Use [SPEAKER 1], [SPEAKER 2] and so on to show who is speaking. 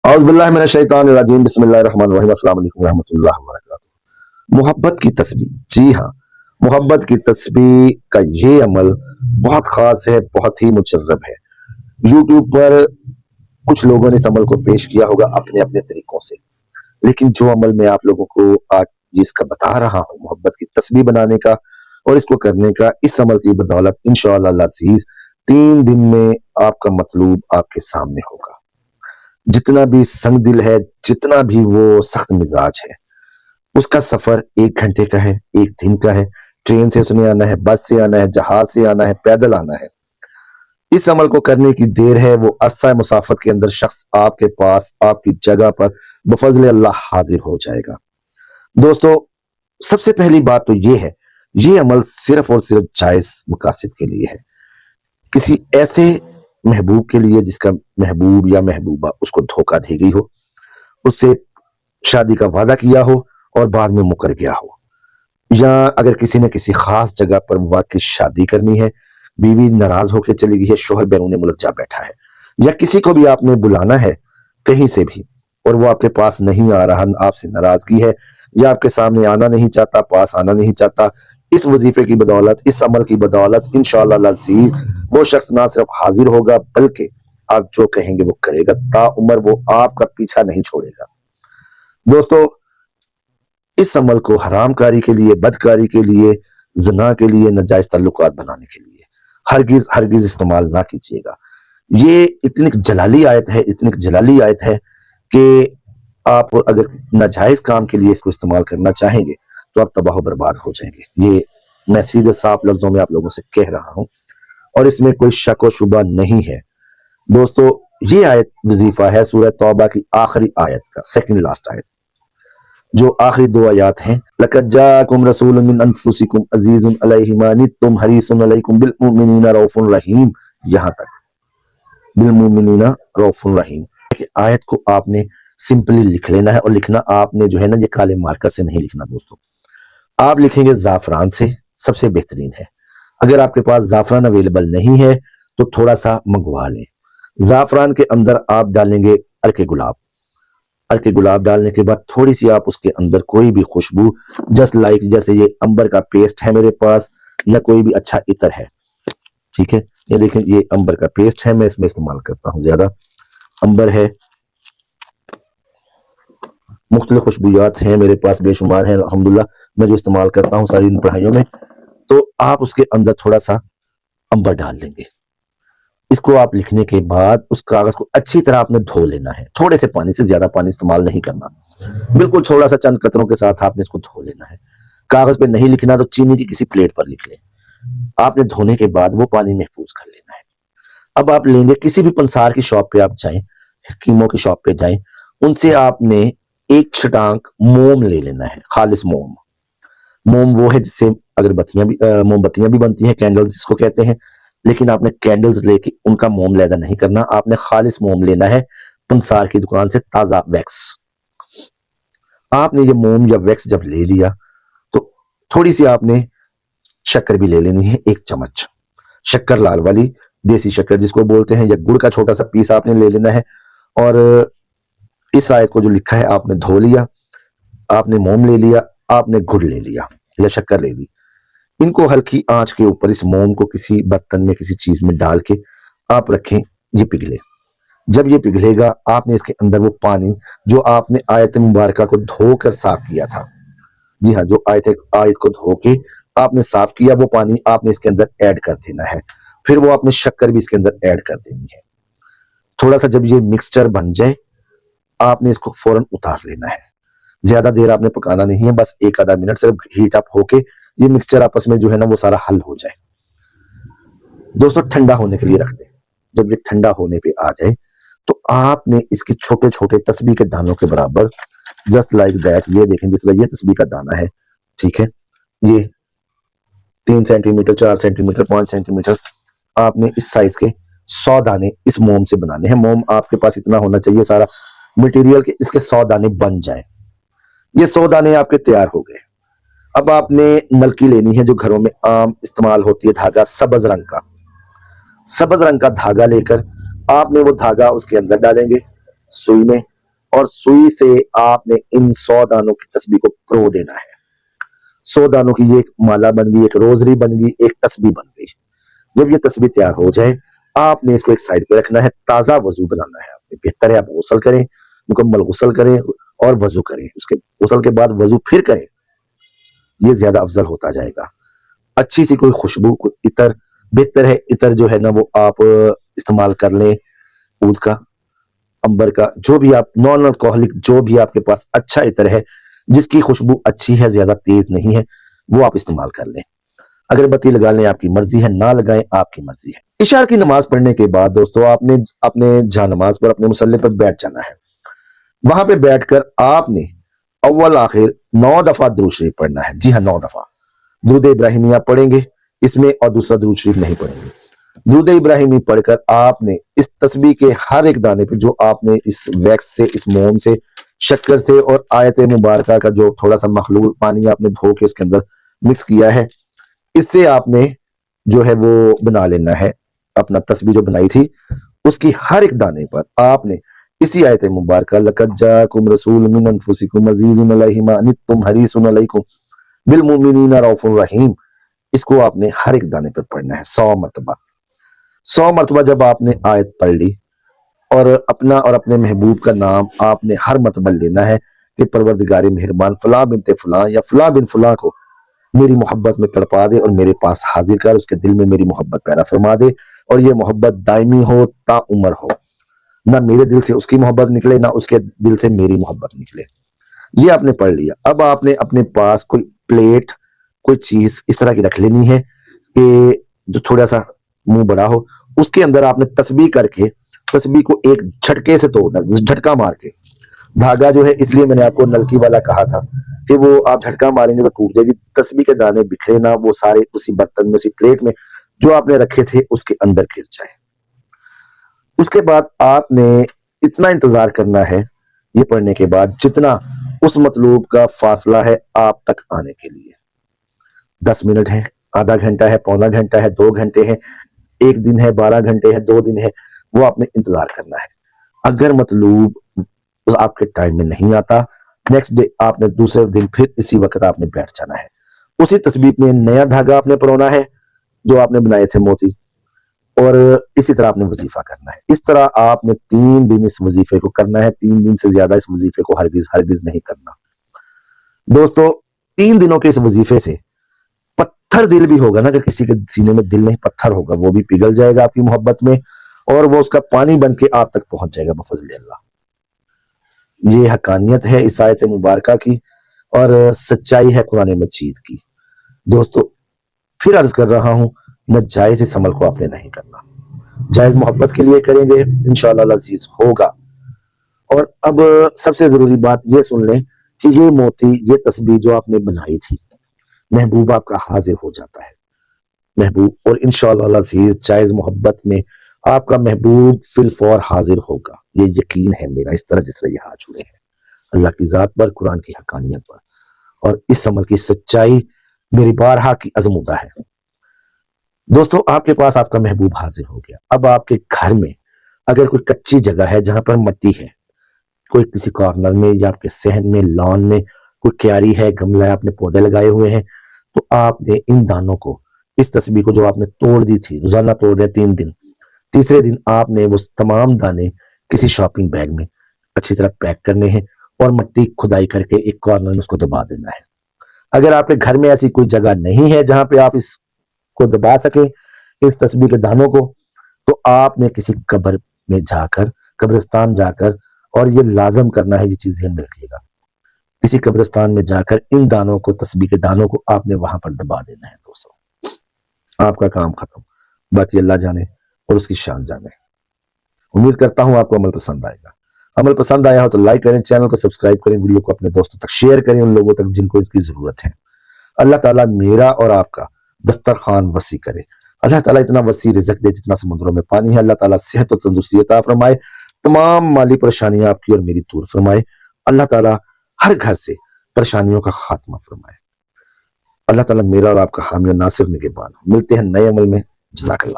[SPEAKER 1] औज़ुबिल्लाहिमिनश्शैतानिर्रजीम बिस्मिल्लाहिर्रहमानिर्रहीम अस्सलाम वालेकुम रहमतुल्लाहि व बरकातुहू। मोहब्बत की तस्बीह, जी हाँ, मोहब्बत की तस्बीह का ये अमल बहुत ख़ास है, बहुत ही मुजर्रब है। यूट्यूब पर कुछ लोगों ने इस अमल को पेश किया होगा अपने अपने तरीकों से, लेकिन जो अमल मैं आप लोगों को आज ये इसका बता रहा हूँ, मोहब्बत की तस्बीह बनाने का और इसको करने का, इस अमल की बदौलत इंशाअल्लाह अज़ीज़ 3 दिन में आपका मतलूब आपके सामने होगा। जितना भी संग दिल है, जितना भी वो सख्त मिजाज है, उसका सफर 1 घंटे का है, 1 दिन का है। ट्रेन से उसने आना है, बस से आना है, जहाज से आना है, पैदल आना है। इस अमल को करने की देर है, वो अरसा मुसाफत के अंदर शख्स आपके पास, आपकी जगह पर बफज़ल अल्लाह हाजिर हो जाएगा। दोस्तों, सबसे पहली बात तो ये है, ये अमल सिर्फ और सिर्फ जायज मकासद के लिए है। किसी ऐसे महबूब के लिए जिसका महबूब या महबूबा उसको धोखा दे गई हो, उससे शादी का वादा किया हो और बाद में मुकर गया हो, या अगर किसी ने किसी खास जगह पर वाकई शादी करनी है, बीवी नाराज होकर चली गई है, शोहर बैरून मुल्क जा बैठा है, या किसी को भी आपने बुलाना है कहीं से भी और वो आपके पास नहीं आ रहा, आपसे नाराजगी है या आपके सामने आना नहीं चाहता, पास आना नहीं चाहता, इस वजीफे की बदौलत, इस अमल की बदौलत इंशाअल्लाह अज़ीज़ वो शख्स ना सिर्फ हाजिर होगा बल्कि आप जो कहेंगे वो करेगा, ताउम्र वो आपका पीछा नहीं छोड़ेगा। दोस्तों, इस अमल को हरामकारी के लिए, बदकारी के लिए, ज़िना के लिए, नाजायज ताल्लुकात बनाने के लिए हरगिज हरगिज इस्तेमाल ना कीजिएगा। ये इतनी जलाली आयत है, इतनी जलाली आयत है कि आप अगर नाजायज काम के लिए इसको इस्तेमाल करना चाहेंगे तो आप तबाह बर्बाद हो जाएंगे। ये मैं सीधे साफ लफ्जों में आप लोगों से कह रहा हूं और इसमें कोई शक व शुबा नहीं है। दोस्तों, ये आयत वजीफा है सूरह तौबा की आखिरी आयत का, सेकंड लास्ट आयत, जो आखिरी 2 आयत हैं। लक़द जाअकुम रसूलुम मिन अनफुसिकुम अज़ीज़ुन अलैहि मा अनित्तुम हरीसुन अलैकुम बिल मुमिनीना रऊफ़ुर रहीम, यहाँ तक बिल मुमिनीना रऊफ़ुर रहीम। आयत को आपने सिंपली लिख लेना है और लिखना आपने जो है ना, ये काले मार्कर से नहीं लिखना दोस्तों, आप लिखेंगे ज़ाफ़रान से, सबसे बेहतरीन है। अगर आपके पास ज़ाफ़रान अवेलेबल नहीं है तो थोड़ा सा मंगवा लें। ज़ाफ़रान के अंदर आप डालेंगे अर्के गुलाब। अर्के गुलाब डालने के बाद थोड़ी सी आप उसके अंदर कोई भी खुशबू, जस्ट लाइक जैसे ये अंबर का पेस्ट है मेरे पास या कोई भी अच्छा इतर है, ठीक है, ये देखें ये अंबर का पेस्ट है, मैं इसमें इस्तेमाल करता हूँ ज्यादा। अंबर है, मुख्तलिफ खुशबूयात हैं मेरे पास, बेशुमार हैं अल्हम्दुलिल्लाह, मैं जो इस्तेमाल करता हूँ सारी इन पढ़ाइयों में। तो आप उसके अंदर थोड़ा सा अंबर डाल लेंगे। इसको आप लिखने के बाद उस कागज को अच्छी तरह आपने धो लेना है, थोड़े से पानी से, ज्यादा पानी इस्तेमाल नहीं करना, बिल्कुल थोड़ा सा चंद कतरों के साथ आपने इसको धो लेना है। कागज पे नहीं लिखना तो चीनी की किसी प्लेट पर लिख लें। आपने धोने के बाद वो पानी महफूज कर लेना है। अब आप लेंगे, किसी भी पंसार की शॉप पे आप जाएं, हकीमों की शॉप पे जाएं, उनसे आपने 1 छटांक मोम ले लेना है, खालिस मोम। मोम वो है जिससे अगरबत्तियां भी, मोमबत्तियां भी बनती हैं, कैंडल्स जिसको कहते हैं, लेकिन आपने कैंडल्स लेके उनका मोम लैदा नहीं करना, आपने खालिस मोम लेना है पंसार की दुकान से, ताजा वैक्स। आपने ये मोम या वैक्स जब ले लिया तो थोड़ी सी आपने शक्कर भी ले लेनी है, 1 चम्मच शक्कर, लाल वाली देसी शक्कर जिसको बोलते हैं, या गुड़ का छोटा सा पीस आपने ले लेना है। और इस आयत को जो लिखा है आपने धो लिया, आपने मोम ले लिया, आपने गुड़ ले लिया या शक्कर ले ली। इनको हल्की आंच के ऊपर इस मोम को किसी बर्तन में, किसी चीज में डाल के आप रखें, ये पिघले। जब ये पिघलेगा आपने इसके अंदर वो पानी जो आपने आयत मुबारका को धोकर साफ किया था, जी हाँ, जो आयत को धो के आपने साफ किया, वो पानी आपने इसके अंदर ऐड कर देना है। फिर वो आपने शक्कर भी इसके अंदर ऐड कर देनी है। थोड़ा सा जब ये मिक्सचर बन जाए आपने इसको फौरन उतार लेना है। ज्यादा देर आपने पकाना नहीं है, बस 1 आधा मिनट सिर्फ हीट अप होके ये मिक्सचर आपस में जो है ना वो सारा हल हो जाए। दोस्तों, ठंडा होने के लिए रख दें। जब ये ठंडा होने पे आ जाए तो आपने इसके छोटे छोटे तस्बीह के दानों के बराबर, जस्ट लाइक दैट, ये देखें जिस तरह ये तस्बीह का दाना है, ठीक है, ये 3 सेंटीमीटर, 4 सेंटीमीटर, 5 सेंटीमीटर, आपने इस साइज के 100 दाने इस मोम से बनाने हैं। मोम आपके पास इतना होना चाहिए सारा मटेरियल के इसके 100 दाने बन जाए। ये 100 दाने आपके तैयार हो गए। अब आपने नलकी लेनी है जो घरों में आम इस्तेमाल होती है, धागा सब्ज रंग का धागा लेकर आपने वो धागा उसके अंदर डालेंगे सुई में, اور سوئی سے آپ نے ان 100 دانوں کی تسبیح کو پرو دینا ہے. 100 دانوں کی یہ ایک مالا بن گئی، ایک روزری بن گئی، ایک تسبیح بن گئی. جب یہ تسبیح تیار ہو جائے آپ نے اس کو ایک سائڈ پہ رکھنا ہے. تازہ وضو بنانا ہے آپ نے. بہتر ہے آپ غسل کریں، مکمل غسل کریں اور وضو کریں. اس کے غسل کے بعد وضو پھر کریں، یہ زیادہ افضل ہوتا جائے گا. اچھی سی کوئی خوشبو، کوئی عطر، بہتر ہے عطر جو ہے نا وہ آپ استعمال کر لیں، عود کا، امبر کا، جو بھی آپ نان الکوہلک جو بھی آپ کے پاس اچھا عطر ہے جس کی خوشبو اچھی ہے، زیادہ تیز نہیں ہے، وہ آپ استعمال کر لیں. اگر بتی لگا لیں آپ کی مرضی ہے، نہ لگائیں آپ کی مرضی ہے. عشاء کی نماز پڑھنے کے بعد دوستو آپ نے اپنے جا نماز پر اپنے مصلی پر بیٹھ جانا ہے. وہاں پہ بیٹھ کر آپ نے اول آخر 9 دفعہ درود شریف پڑھنا ہے. جی ہاں، 9 دفعہ درود ابراہیمی آپ پڑھیں گے اس میں، اور دوسرا درود شریف نہیں پڑھیں گے. درود ابراہیمی پڑھ کر آپ نے اس تسبیح کے ہر ایک دانے پہ جو آپ نے اس ویکس سے، اس موم سے، شکر سے اور آیت مبارکہ کا جو تھوڑا سا مخلوط پانی آپ نے دھو کے اس کے اندر مکس کیا ہے، اس سے آپ نے جو ہے وہ بنا لینا ہے اپنا تسبیح جو بنائی تھی. اس کی ہر ایک دانے پر آپ نے اسی آیت مبارکہ لقد جاءکم رسول من انفسکم عزیز علیہ ما عنتم حریص علیکم بالمؤمنین رؤوف رحیم، اس کو آپ نے ہر ایک دانے پر پڑھنا ہے 100 مرتبہ. 100 مرتبہ جب آپ نے آیت پڑھ لی اور اپنا اور اپنے محبوب کا نام آپ نے ہر مرتبہ لینا ہے کہ پروردگار مہربان فلاں بنت فلاں یا فلاں بن فلاں کو میری محبت میں تڑپا دے اور میرے پاس حاضر کر، اس کے دل میں میری محبت پیدا فرما دے، اور یہ محبت دائمی ہو، تا عمر ہو، نہ میرے دل سے اس کی محبت نکلے نہ اس کے دل سے میری محبت نکلے. یہ آپ نے پڑھ لیا. اب آپ نے اپنے پاس کوئی پلیٹ، کوئی چیز اس طرح کی رکھ لینی ہے کہ جو تھوڑا سا منہ بڑا ہو، اس کے اندر آپ نے تسبیح کر کے تسبیح کو ایک جھٹکے سے توڑنا، جھٹکا مار کے. دھاگا جو ہے اس لیے میں نے آپ کو نلکی والا کہا تھا کہ وہ آپ جھٹکا ماریں گے تو ٹوٹ جائے گی. تسبیح کے دانے بکھرے نہ، وہ سارے اسی برتن میں، اسی پلیٹ میں جو آپ نے رکھے تھے اس کے اندر گر جائے. اس کے بعد آپ نے اتنا انتظار کرنا ہے یہ پڑھنے کے بعد جتنا اس مطلوب کا فاصلہ ہے آپ تک آنے کے لیے. 10 منٹ ہے، آدھا گھنٹہ ہے، پونا گھنٹہ ہے، 2 گھنٹے ہیں، 1 دن ہے، 12 گھنٹے ہے، 2 دن ہے، وہ آپ نے انتظار کرنا ہے. اگر مطلوب آپ کے ٹائم میں نہیں آتا، نیکسٹ ڈے آپ نے دوسرے دن پھر اسی وقت آپ نے بیٹھ جانا ہے. اسی تسبیح میں نیا دھاگا آپ نے پرونا ہے جو آپ نے بنائے تھے موتی، اور اسی طرح آپ نے وظیفہ کرنا ہے. اس طرح آپ نے 3 دن اس وظیفے کو کرنا ہے. 3 دن سے زیادہ اس وظیفے کو ہرگز نہیں کرنا. دوستو 3 دنوں کے اس وظیفے سے پتھر دل بھی ہوگا نا، کہ کسی کے سینے میں دل نہیں پتھر ہوگا، وہ بھی پگھل جائے گا آپ کی محبت میں، اور وہ اس کا پانی بن کے آپ تک پہنچ جائے گا بفضل اللہ. یہ حقانیت ہے اس آیت مبارکہ کی اور سچائی ہے قرآن مجید کی. دوستو پھر عرض کر رہا ہوں، ناجائز اس عمل کو آپ نے نہیں کرنا، جائز محبت کے لیے کریں گے انشاءاللہ العزیز ہوگا. اور اب سب سے ضروری بات یہ سن لیں کہ یہ موتی، یہ تسبیح جو آپ نے بنائی تھی، محبوب آپ کا حاضر ہو جاتا ہے. محبوب، اور انشاءاللہ العزیز جائز محبت میں آپ کا محبوب فی الفور حاضر ہوگا. یہ یقین ہے میرا، اس طرح جس طرح یہ ہاتھ جڑے ہیں اللہ کی ذات پر، قرآن کی حقانیت پر، اور اس عمل کی سچائی میری بارہا کی عظمودہ ہے. دوستو آپ کے پاس آپ کا محبوب حاضر ہو گیا. اب آپ کے گھر میں اگر کوئی کچی جگہ ہے جہاں پر مٹی ہے، کوئی کسی کارنر میں یا آپ کے صحن میں، لان میں کوئی کیاری ہے، گملہ ہے، آپ نے پودے لگائے ہوئے ہیں، تو آپ نے ان دانوں کو، اس تسبیح کو جو آپ نے توڑ دی تھی، روزانہ توڑ رہے 3 دن، تیسرے دن آپ نے وہ تمام دانے کسی شاپنگ بیگ میں اچھی طرح پیک کرنے ہیں اور مٹی کھدائی کر کے ایک کارنر میں اس کو دبا دینا ہے. اگر آپ کے گھر میں ایسی کوئی جگہ نہیں ہے جہاں پہ آپ اس کو دبا سکیں، اس تسبیح کے دانوں کو، تو آپ نے کسی قبر میں جا کر، قبرستان جا کر، اور یہ لازم کرنا ہے، یہ چیز ذہن میں رکھیے گا، کسی قبرستان میں جا کر ان دانوں کو، تسبیح کے دانوں کو آپ نے وہاں پر دبا دینا ہے. دوستو آپ کا کام ختم، باقی اللہ جانے اور اس کی شان جانے. امید کرتا ہوں آپ کو عمل پسند آئے گا. عمل پسند آیا ہو تو لائک کریں، چینل کو سبسکرائب کریں، ویڈیو کو اپنے دوستوں تک شیئر کریں، ان لوگوں تک جن کو اس کی ضرورت ہے. اللہ تعالیٰ میرا اور آپ کا دسترخوان وسیع کرے. اللہ تعالیٰ اتنا وسیع رزق دے جتنا سمندروں میں پانی ہے. اللہ تعالیٰ صحت و تندرستی عطا فرمائے، تمام مالی پریشانیاں آپ کی اور میری دور فرمائے. اللہ تعالیٰ ہر گھر سے پریشانیوں کا خاتمہ فرمائے. اللہ تعالیٰ میرا اور آپ کا حامی و ناصر نگہبان. ملتے ہیں نئے عمل میں. جزاک اللہ.